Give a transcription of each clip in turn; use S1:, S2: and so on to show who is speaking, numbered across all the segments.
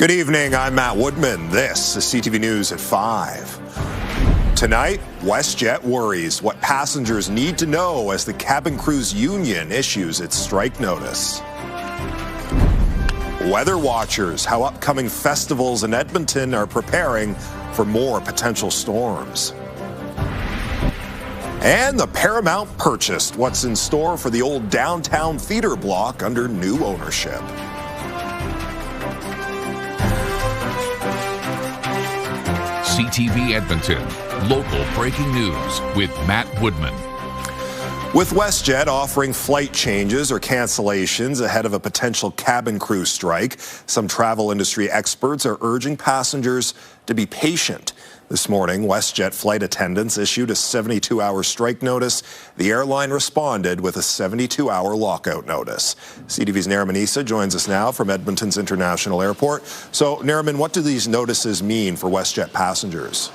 S1: Good evening, I'm Matt Woodman. This is CTV News at 5. Tonight, WestJet worries what passengers need to know as the cabin crews union issues its strike notice. Weather watchers, how upcoming festivals in Edmonton are preparing for more potential storms. And the Paramount purchased what's in store for the old downtown theater block under new ownership.
S2: CTV Edmonton, local breaking news with Matt Woodman.
S1: With WestJet offering flight changes or cancellations ahead of a potential cabin crew strike, some travel industry experts are urging passengers to be patient. This morning, WestJet flight attendants issued a 72-hour strike notice. The airline responded with a 72-hour lockout notice. CTV's Nariman Issa joins us now from Edmonton's International Airport. So, Nariman, what do these notices mean for WestJet passengers?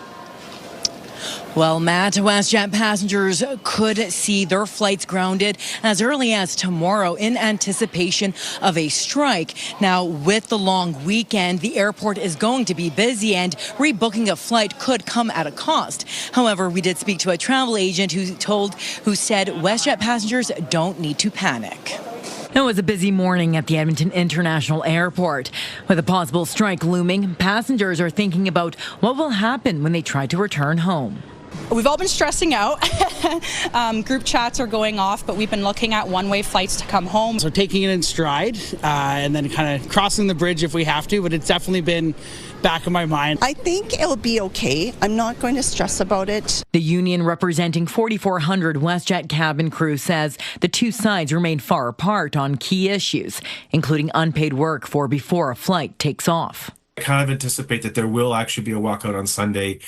S3: Well, Matt, WestJet passengers could see their flights grounded as early as tomorrow in anticipation of a strike. Now, with the long weekend, the airport is going to be busy and rebooking a flight could come at a cost. However, we did speak to a travel agent who said WestJet passengers don't need to panic. It was a busy morning at the Edmonton International Airport. With a possible strike looming, passengers are thinking about what will happen when they try to return home.
S4: We've all been stressing out. Group chats are going off, but we've been looking at one-way flights to come home.
S5: So taking it in stride and then kind of crossing the bridge if we have to, but it's definitely been back of my mind.
S6: I think it'll be okay. I'm not going to stress about it.
S3: The union representing 4,400 WestJet cabin crew says the two sides remain far apart on key issues, including unpaid work for before a flight takes off.
S7: I kind of anticipate that there will actually be a walkout on Sunday,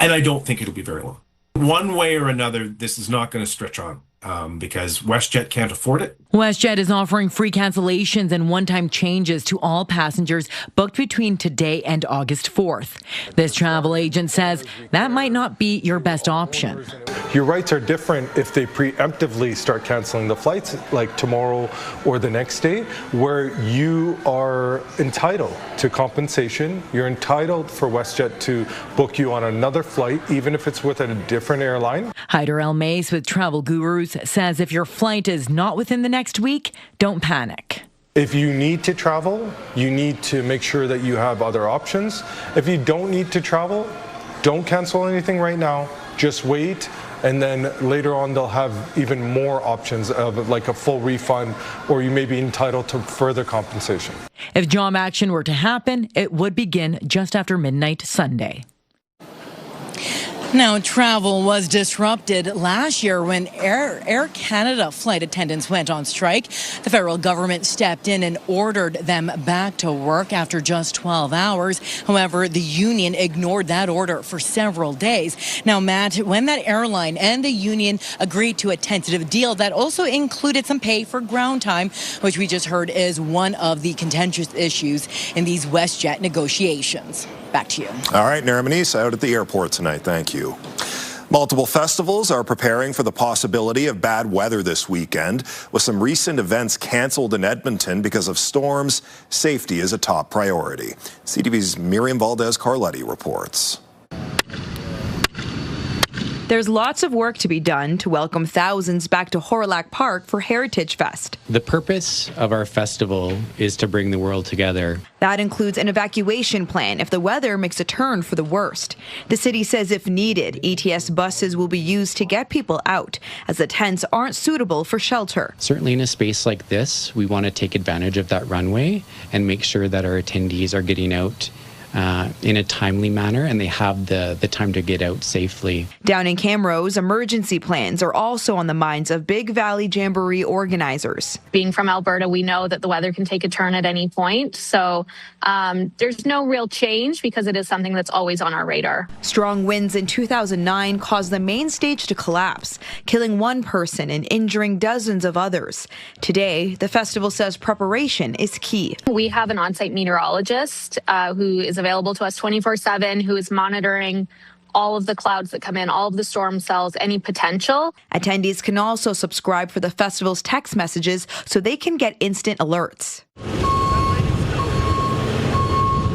S7: and I don't think it'll be very long. One way or another, this is not going to stretch on because WestJet can't afford it.
S3: WestJet is offering free cancellations and one-time changes to all passengers booked between today and August 4th. This travel agent says that might not be your best option.
S8: Your rights are different if they preemptively start canceling the flights like tomorrow or the next day, where you are entitled to compensation. You're entitled for WestJet to book you on another flight, even if it's with a different airline.
S3: Hyder El Mace with Travel Gurus says if your flight is not within the next week, don't panic.
S8: If you need to travel, you need to make sure that you have other options. If you don't need to travel, don't cancel anything right now. Just wait, and then later on they'll have even more options of like a full refund, or you may be entitled to further compensation.
S3: If job action were to happen, it would begin just after midnight Sunday. Now, travel was disrupted last year when Air Canada flight attendants went on strike. The federal government stepped in and ordered them back to work after just 12 hours. However, the union ignored that order for several days. Now, Matt, when that airline and the union agreed to a tentative deal that also included some pay for ground time, which we just heard is one of the contentious issues in these WestJet negotiations. Back to you.
S1: All right, Nariman Issa out at the airport tonight. Thank you. Multiple festivals are preparing for the possibility of bad weather this weekend. With some recent events canceled in Edmonton because of storms, safety is a top priority. CTV's Miriam Valdez-Carletti reports.
S9: There's lots of work to be done to welcome thousands back to Hawrelak Park for Heritage Fest.
S10: The purpose of our festival is to bring the world together.
S9: That includes an evacuation plan if the weather makes a turn for the worst. The city says if needed, ETS buses will be used to get people out, as the tents aren't suitable for shelter.
S10: Certainly in a space like this, we want to take advantage of that runway and make sure that our attendees are getting out in a timely manner, and they have the time to get out safely.
S9: Down in Camrose, emergency plans are also on the minds of Big Valley Jamboree organizers.
S11: Being from Alberta, we know that the weather can take a turn at any point, so there's no real change because it is something that's always on our radar.
S9: Strong winds in 2009 caused the main stage to collapse, killing one person and injuring dozens of others. Today, the festival says preparation is key.
S11: We have an on-site meteorologist who is available to us 24/7, who is monitoring all of the clouds that come in, all of the storm cells, any potential.
S9: Attendees can also subscribe for the festival's text messages so they can get instant alerts.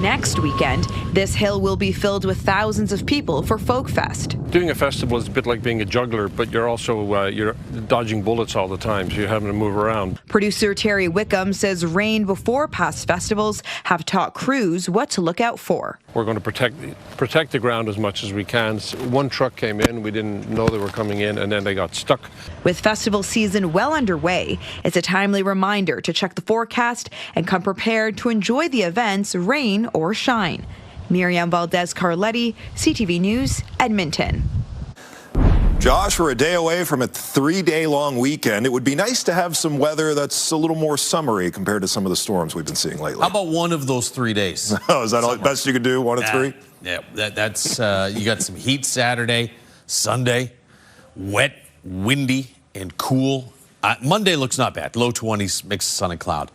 S9: Next weekend, this hill will be filled with thousands of people for Folk Fest.
S12: Doing a festival is a bit like being a juggler, but you're also you're dodging bullets all the time, so you're having to move around.
S9: Producer Terry Wickham says rain before past festivals have taught crews what to look out for.
S12: We're going to protect the ground as much as we can. One truck came in, we didn't know they were coming in, and then they got stuck.
S9: With festival season well underway, it's a timely reminder to check the forecast and come prepared to enjoy the events, rain or shine. Miriam Valdez-Carletti, CTV News, Edmonton.
S1: Josh, we're a day away from a 3-day-long weekend. It would be nice to have some weather that's a little more summery compared to some of the storms we've been seeing lately.
S13: How about one of those 3 days?
S1: Oh, is that all best you could do, 1 of 3?
S13: Yeah, that's you got some heat Saturday, Sunday, wet, windy, and cool. Monday looks not bad. Low 20s, mix of sun and cloud.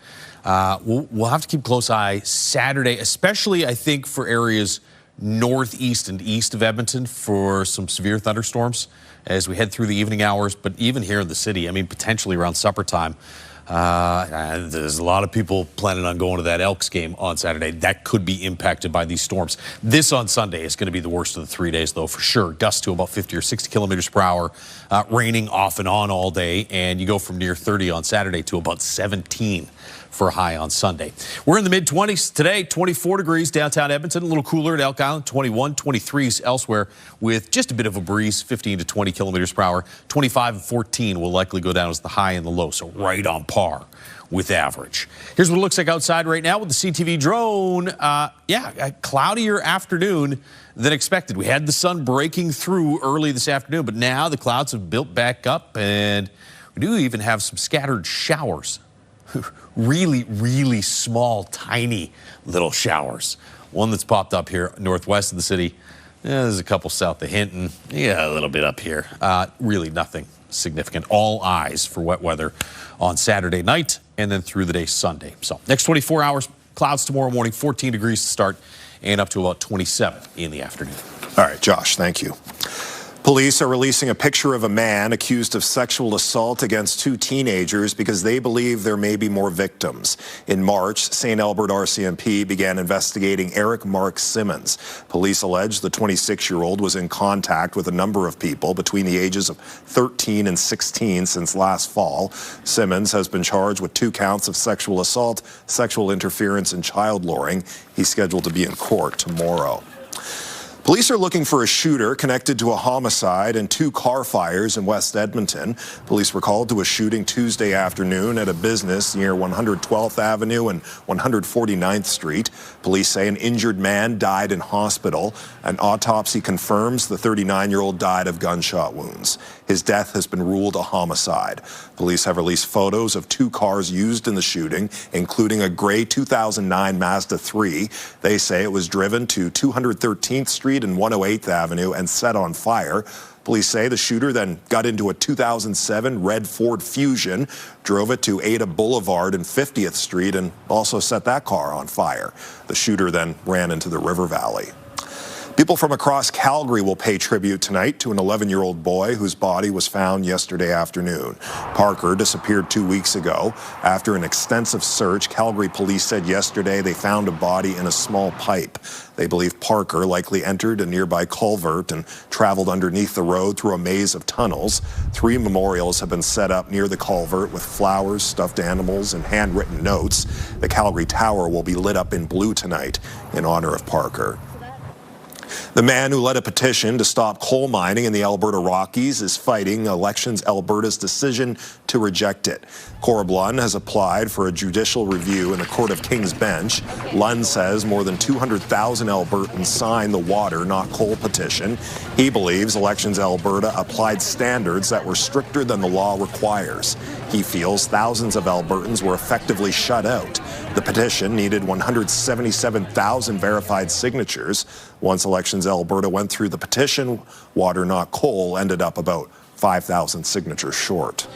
S13: We'll have to keep a close eye Saturday, especially, I think, for areas northeast and east of Edmonton for some severe thunderstorms as we head through the evening hours. But even here in the city, I mean, potentially around supper time, there's a lot of people planning on going to that Elks game on Saturday. That could be impacted by these storms. This on Sunday is going to be the worst of the 3 days, though, for sure. Gusts to about 50 or 60 kilometers per hour, raining off and on all day, and you go from near 30 on Saturday to about 17 for a high on Sunday. We're in the mid-20s today, 24 degrees downtown Edmonton, a little cooler at Elk Island, 21, 23s elsewhere with just a bit of a breeze, 15 to 20 kilometers per hour. 25 and 14 will likely go down as the high and the low, so right on par with average. Here's what it looks like outside right now with the CTV drone. A cloudier afternoon than expected. We had the sun breaking through early this afternoon, but now the clouds have built back up, and we do even have some scattered showers. Really, really small, tiny little showers. One that's popped up here northwest of the city. There's a couple south of Hinton. Yeah, a little bit up here. Really nothing significant. All eyes for wet weather on Saturday night and then through the day Sunday. So next 24 hours, clouds tomorrow morning, 14 degrees to start and up to about 27 in the afternoon.
S1: All right, Josh, thank you. Police are releasing a picture of a man accused of sexual assault against 2 teenagers because they believe there may be more victims. In March, St. Albert RCMP began investigating Eric Mark Simmons. Police allege the 26-year-old was in contact with a number of people between the ages of 13 and 16 since last fall. Simmons has been charged with 2 counts of sexual assault, sexual interference, and child luring. He's scheduled to be in court tomorrow. Police are looking for a shooter connected to a homicide and 2 car fires in West Edmonton. Police were called to a shooting Tuesday afternoon at a business near 112th Avenue and 149th Street. Police say an injured man died in hospital. An autopsy confirms the 39-year-old died of gunshot wounds. His death has been ruled a homicide. Police have released photos of 2 cars used in the shooting, including a gray 2009 Mazda 3. They say it was driven to 213th Street and 108th Avenue and set on fire. Police say the shooter then got into a 2007 red Ford Fusion, drove it to Ada Boulevard and 50th Street, and also set that car on fire. The shooter then ran into the river valley. People from across Calgary will pay tribute tonight to an 11-year-old boy whose body was found yesterday afternoon. Parker disappeared 2 weeks ago. After an extensive search, Calgary police said yesterday they found a body in a small pipe. They believe Parker likely entered a nearby culvert and traveled underneath the road through a maze of tunnels. 3 memorials have been set up near the culvert with flowers, stuffed animals, and handwritten notes. The Calgary Tower will be lit up in blue tonight in honor of Parker. The man who led a petition to stop coal mining in the Alberta Rockies is fighting Elections Alberta's decision to reject it. Corb Lund has applied for a judicial review in the Court of King's Bench. Lund says more than 200,000 Albertans signed the water, not coal petition. He believes Elections Alberta applied standards that were stricter than the law requires. He feels thousands of Albertans were effectively shut out. The petition needed 177,000 verified signatures. Once Elections Alberta went through the petition, water, not coal, ended up about 5,000 signatures short.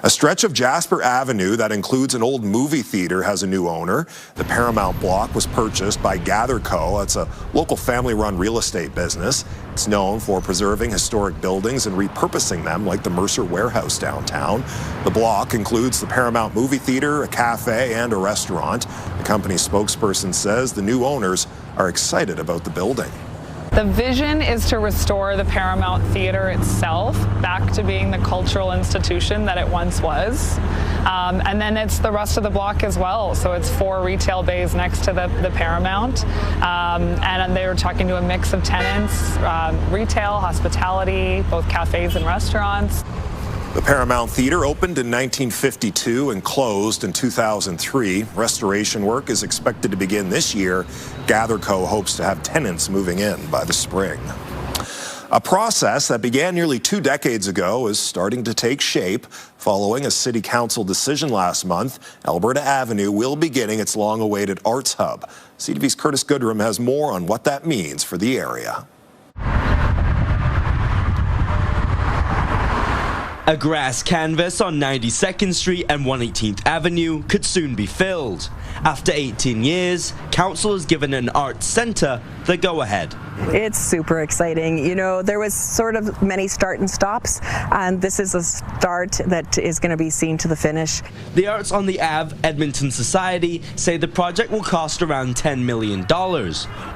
S1: A stretch of Jasper Avenue that includes an old movie theater has a new owner. The Paramount block was purchased by Gather Co. It's a local family-run real estate business. It's known for preserving historic buildings and repurposing them like the Mercer Warehouse downtown. The block includes the Paramount movie theater, a cafe, and a restaurant. The company's spokesperson says the new owners are excited about the building.
S14: The vision is to restore the Paramount Theatre itself back to being the cultural institution that it once was. And then it's the rest of the block as well. So it's 4 retail bays next to the Paramount. And they were talking to a mix of tenants, retail, hospitality, both cafes and restaurants.
S1: The Paramount Theatre opened in 1952 and closed in 2003. Restoration work is expected to begin this year. Gather Co. hopes to have tenants moving in by the spring. A process that began nearly 2 decades ago is starting to take shape. Following a city council decision last month, Alberta Avenue will be getting its long-awaited arts hub. CTV's Curtis Goodrum has more on what that means for the area.
S15: A grass canvas on 92nd Street and 118th Avenue could soon be filled. After 18 years, council has given an arts centre the go-ahead.
S16: It's super exciting. You know, there was sort of many start and stops, and this is a start that is going to be seen to the finish.
S15: The Arts on the Ave Edmonton Society say the project will cost around $10 million.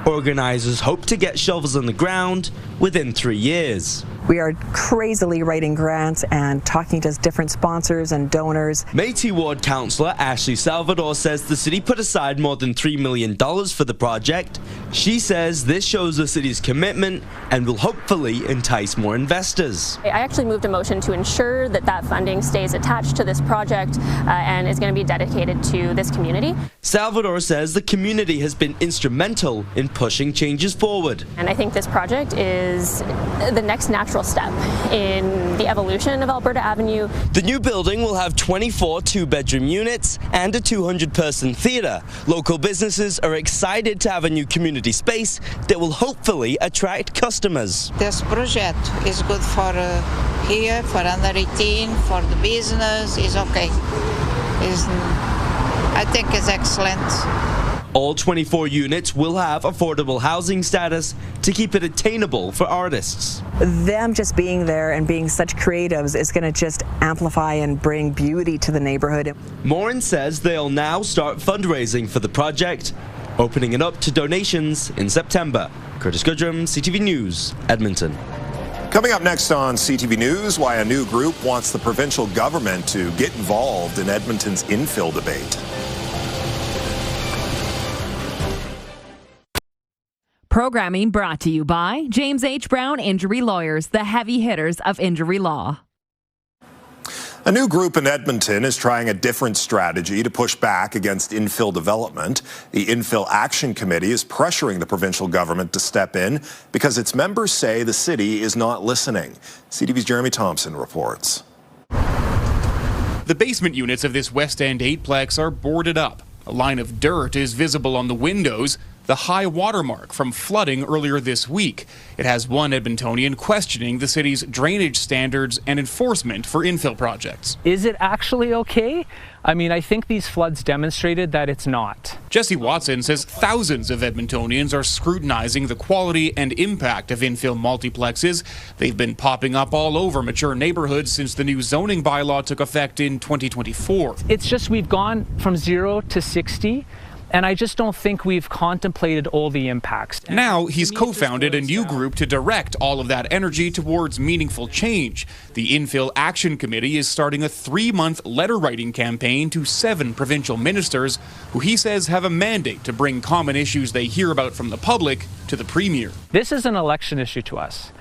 S15: Organisers hope to get shovels on the ground within 3 years.
S16: We are crazily writing grants and talking to different sponsors and donors.
S15: Métis Ward Councillor Ashley Salvador says the city put aside more than $3 million for the project. She says this shows the city's commitment and will hopefully entice more investors.
S17: I actually moved a motion to ensure that that funding stays attached to this project and is going to be dedicated to this community.
S15: Salvador says the community has been instrumental in pushing changes forward.
S17: And I think this project is the next natural step in the evolution of Alberta Avenue.
S15: The new building will have 24 two-bedroom units and a 200-person theatre. Local businesses are excited to have a new community space that will hopefully attract customers.
S18: This project is good for here, for under 18, for the business, is okay. I think it's excellent.
S15: All 24 units will have affordable housing status to keep it attainable for artists.
S16: Them just being there and being such creatives is going to just amplify and bring beauty to the neighborhood.
S15: Morin says they'll now start fundraising for the project, opening it up to donations in September. Curtis Goodrum, CTV News, Edmonton.
S1: Coming up next on CTV News, why a new group wants the provincial government to get involved in Edmonton's infill debate.
S19: Programming brought to you by James H. Brown Injury Lawyers, the heavy hitters of injury law.
S1: A new group in Edmonton is trying a different strategy to push back against infill development. The Infill Action Committee is pressuring the provincial government to step in because its members say the city is not listening. CTV's Jeremy Thompson reports.
S20: The basement units of this West End 8-plex are boarded up. A line of dirt is visible on the windows, the high watermark from flooding earlier this week. It has one Edmontonian questioning the city's drainage standards and enforcement for infill projects.
S21: Is it actually okay? I mean, I think these floods demonstrated that it's not.
S20: Jesse Watson says thousands of Edmontonians are scrutinizing the quality and impact of infill multiplexes. They've been popping up all over mature neighborhoods since the new zoning bylaw took effect in 2024.
S21: It's just we've gone from 0 to 60. And I just don't think we've contemplated all the impacts.
S20: Now he's co-founded a new group to direct all of that energy towards meaningful change. The Infill Action Committee is starting a 3-month letter-writing campaign to 7 provincial ministers who he says have a mandate to bring common issues they hear about from the public to the Premier.
S21: This is an election issue to us.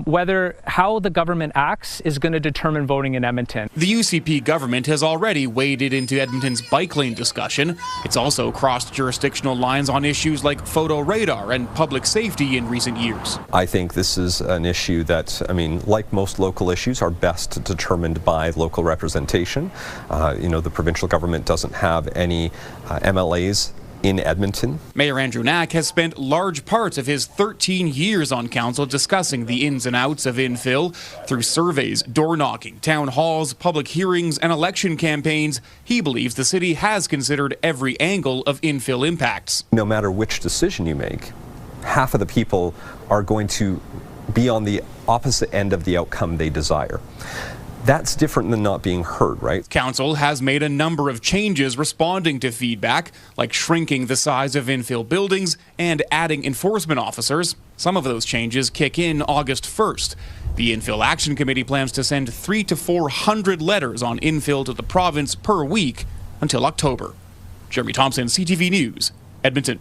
S21: Whether how the government acts is going to determine voting in Edmonton.
S20: The UCP government has already waded into Edmonton's bike lane discussion. It's also crossed jurisdictional lines on issues like photo radar and public safety in recent years.
S22: I think this is an issue that, I mean, like most local issues, are best determined by local representation. The provincial government doesn't have any MLAs in Edmonton.
S20: Mayor Andrew Knack has spent large parts of his 13 years on council discussing the ins and outs of Infill through surveys, door knocking, town halls, public hearings, and election campaigns. He believes the city has considered every angle of Infill impacts.
S22: No matter which decision you make, half of the people are going to be on the opposite end of the outcome they desire. That's different than not being heard, right?
S20: Council has made a number of changes responding to feedback, like shrinking the size of infill buildings and adding enforcement officers. Some of those changes kick in August 1st. The Infill Action Committee plans to send 300 to 400 letters on infill to the province per week until October. Jeremy Thompson, CTV News, Edmonton.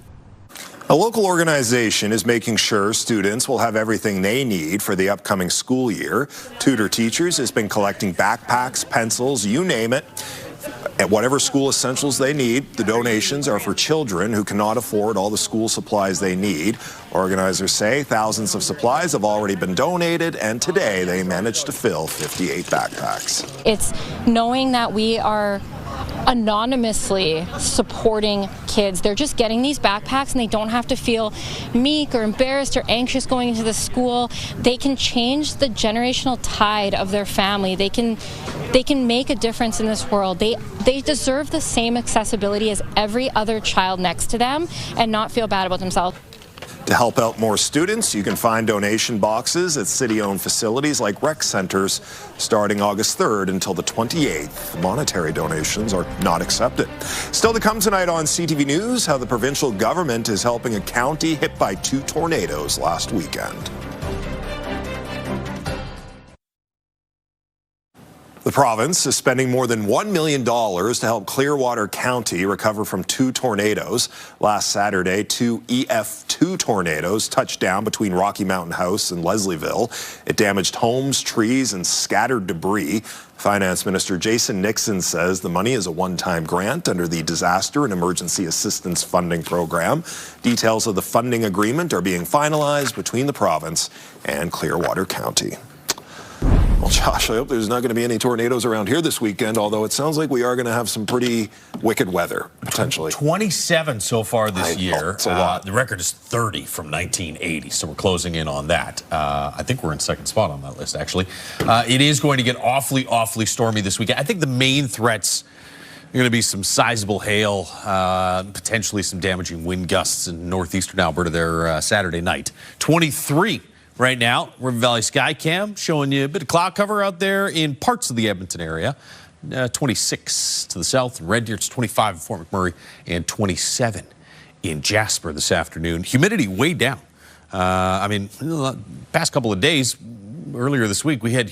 S1: A local organization is making sure students will have everything they need for the upcoming school year. Tutor Teachers has been collecting backpacks, pencils, you name it, and whatever school essentials they need. The donations are for children who cannot afford all the school supplies they need. Organizers say thousands of supplies have already been donated, and today they managed to fill 58 backpacks.
S2: It's knowing that we are anonymously supporting kids. They're just getting these backpacks and they don't have to feel meek or embarrassed or anxious going into the school. They can change the generational tide of their family. They can make a difference in this world. They deserve the same accessibility as every other child next to them and not feel bad about themselves.
S1: To help out more students, you can find donation boxes at city-owned facilities like rec centers starting August 3rd until the 28th. Monetary donations are not accepted. Still to come tonight on CTV News, how the provincial government is helping a county hit by 2 tornadoes last weekend. The province is spending more than $1 million to help Clearwater County recover from 2 tornadoes. Last Saturday, 2 EF2 tornadoes touched down between Rocky Mountain House and Leslieville. It damaged homes, trees, and scattered debris. Finance Minister Jason Nixon says the money is a one-time grant under the Disaster and Emergency Assistance Funding Program. Details of the funding agreement are being finalized between the province and Clearwater County. Well, Josh, I hope there's not going to be any tornadoes around here this weekend, although it sounds like we are going to have some pretty wicked weather, potentially.
S13: 27 so far this year.
S1: It's a lot.
S13: The record is 30 from 1980, so we're closing in on that. I think we're in second spot on that list, actually. It is going to get awfully, awfully stormy this weekend. I think the main threats are going to be some sizable hail, potentially some damaging wind gusts in northeastern Alberta there Saturday night. 23 right now, River Valley Skycam showing you a bit of cloud cover out there in parts of the Edmonton area. 26 to the south in Red Deer, it's 25 in Fort McMurray, and 27 in Jasper this afternoon. Humidity way down. I mean, past couple of days, earlier this week, we had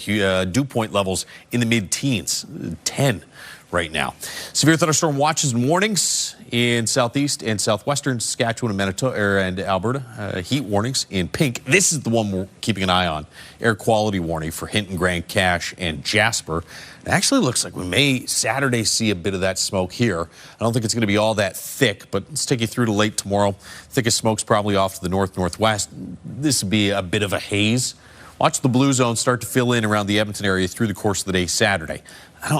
S13: dew point levels in the mid-teens, 10 right now. Severe thunderstorm watches and warnings in southeast and southwestern Saskatchewan and Manitoba and Alberta. Heat warnings in pink. This is the one we're keeping an eye on. Air quality warning for Hinton, Grand Cache, and Jasper. It actually looks like we may Saturday see a bit of that smoke here. I don't think it's going to be all that thick, but let's take you through to late tomorrow. Thickest smoke's probably off to the north-northwest. This would be a bit of a haze. Watch the blue zone start to fill in around the Edmonton area through the course of the day Saturday.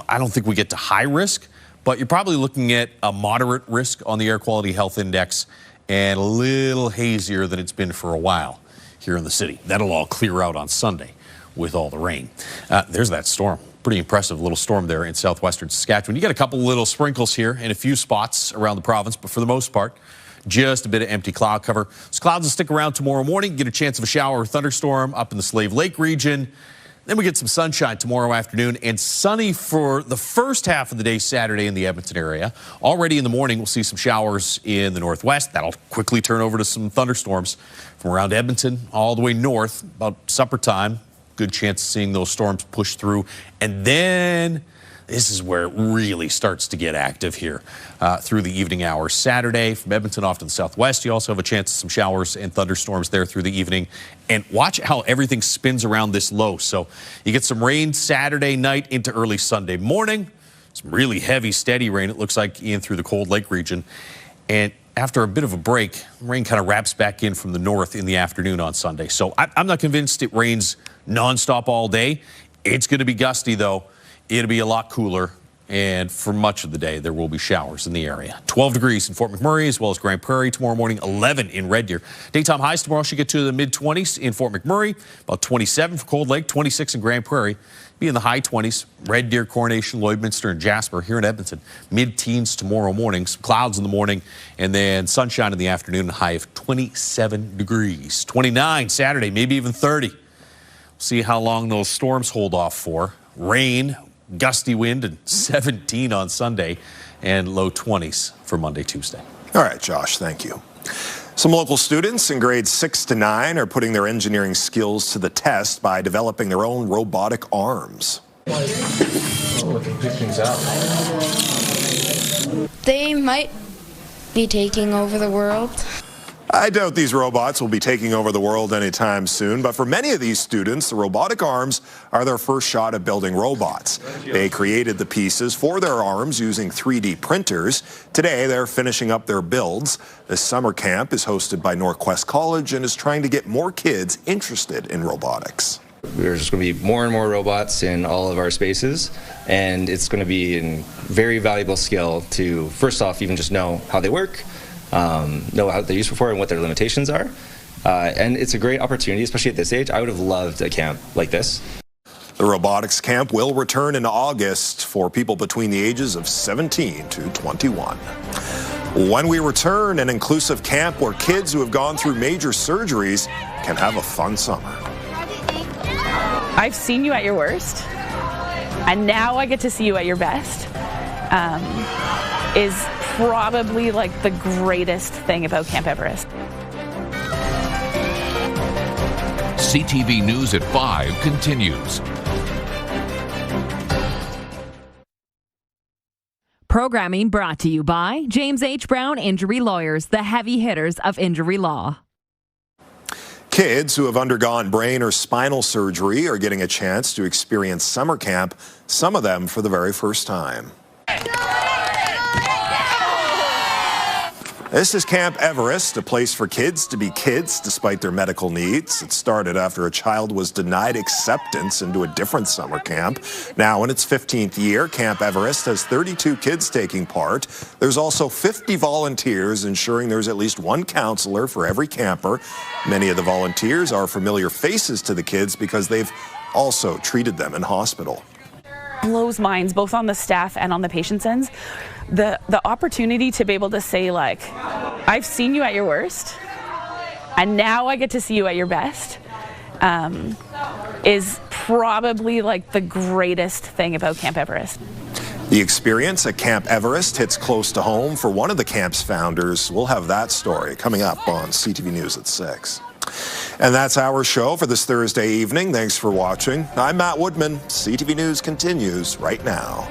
S13: I don't think we get to high risk, but you're probably looking at a moderate risk on the Air Quality Health Index and a little hazier than it's been for a while here in the city. That'll all clear out on Sunday with all the rain. There's that storm. Pretty impressive little storm there in southwestern Saskatchewan. You got a couple little sprinkles here in a few spots around the province, but for the most part, just a bit of empty cloud cover. Those clouds will stick around tomorrow morning. Get a chance of a shower or thunderstorm up in the Slave Lake region. Then we get some sunshine tomorrow afternoon and sunny for the first half of the day Saturday in the Edmonton area. Already in the morning, we'll see some showers in the northwest. That'll quickly turn over to some thunderstorms from around Edmonton all the way north. About supper time, good chance of seeing those storms push through. And then this is where it really starts to get active here through the evening hours. Saturday from Edmonton off to the southwest, you also have a chance of some showers and thunderstorms there through the evening. And watch how everything spins around this low. So you get some rain Saturday night into early Sunday morning. Some really heavy, steady rain, it looks like, in through the Cold Lake region. And after a bit of a break, rain kind of wraps back in from the north in the afternoon on Sunday. So I'm not convinced it rains nonstop all day. It's going to be gusty, though. It'll be a lot cooler. And for much of the day, there will be showers in the area. 12 degrees in Fort McMurray as well as Grand Prairie. Tomorrow morning, 11 in Red Deer. Daytime highs tomorrow should get to the mid-20s in Fort McMurray. About 27 for Cold Lake, 26 in Grand Prairie. Be in the high 20s. Red Deer, Coronation, Lloydminster, and Jasper here in Edmonton. Mid-teens tomorrow morning. Some clouds in the morning and then sunshine in the afternoon. A high of 27 degrees. 29 Saturday, maybe even 30. We'll see how long those storms hold off for. Rain, gusty wind, and 17 on Sunday, and low 20s for Monday, Tuesday.
S1: All right, Josh, thank you. Some local students in grades 6 to 9 are putting their engineering skills to the test by developing their own robotic arms.
S4: They might be taking over the world.
S1: I doubt these robots will be taking over the world anytime soon, but for many of these students, the robotic arms are their first shot at building robots. They created the pieces for their arms using 3D printers. Today, they're finishing up their builds. This summer camp is hosted by Norquest College and is trying to get more kids interested in robotics.
S5: There's just going to be more and more robots in all of our spaces, and it's going to be a very valuable skill to, first off, even just know how they work, know how they're used before and what their limitations are. And it's a great opportunity, especially at this age. I would have loved a camp like this.
S1: The robotics camp will return in August for people between the ages of 17 to 21. When we return, an inclusive camp where kids who have gone through major surgeries can have a fun summer.
S23: I've seen you at your worst, and now I get to see you at your best, is probably like the greatest thing about Camp Everest.
S24: CTV News at 5 continues.
S19: Programming brought to you by James H. Brown Injury Lawyers, the heavy hitters of injury law.
S1: Kids who have undergone brain or spinal surgery are getting a chance to experience summer camp, some of them for the very first time. This is Camp Everest, a place for kids to be kids despite their medical needs. It started after a child was denied acceptance into a different summer camp. Now in its 15th year, Camp Everest has 32 kids taking part. There's also 50 volunteers ensuring there's at least one counselor for every camper. Many of the volunteers are familiar faces to the kids because they've also treated them in hospital.
S23: Blows minds both on the staff and on the patient's ends. The opportunity to be able to say, like, I've seen you at your worst, and now I get to see you at your best, is probably like the greatest thing about Camp Everest.
S1: The experience at Camp Everest hits close to home for one of the camp's founders. We'll have that story coming up on CTV News at 6. And that's our show for this Thursday evening. Thanks for watching. I'm Matt Woodman. CTV News continues right now.